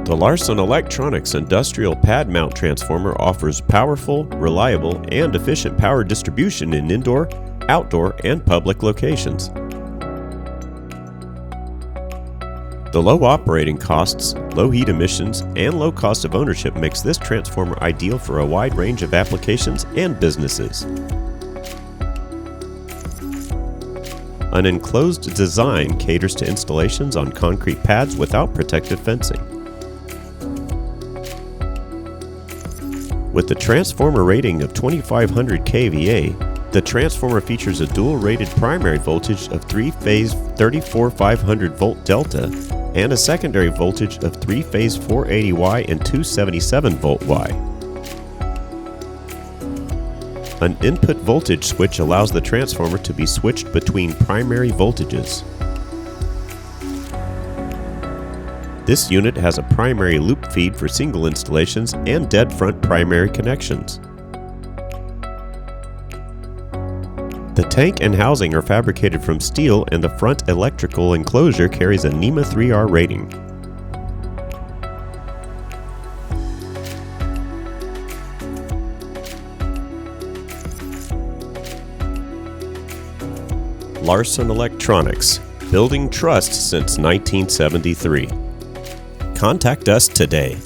The Larson Electronics industrial pad mount transformer offers powerful, reliable, and efficient power distribution in indoor, outdoor, and public locations. The low operating costs, low heat emissions, and low cost of ownership makes this transformer ideal for a wide range of applications and businesses. An enclosed design caters to installations on concrete pads without protective fencing. With the transformer rating of 2500 kVA, the transformer features a dual-rated primary voltage of 3-phase 34,500 volt delta and a secondary voltage of 3-phase 480 Y and 277 volt Y. An input voltage switch allows the transformer to be switched between primary voltages. This unit has a primary loop feed for single installations and dead front primary connections. The tank and housing are fabricated from steel, and the front electrical enclosure carries a NEMA 3R rating. Larson Electronics, building trust since 1973. Contact us today.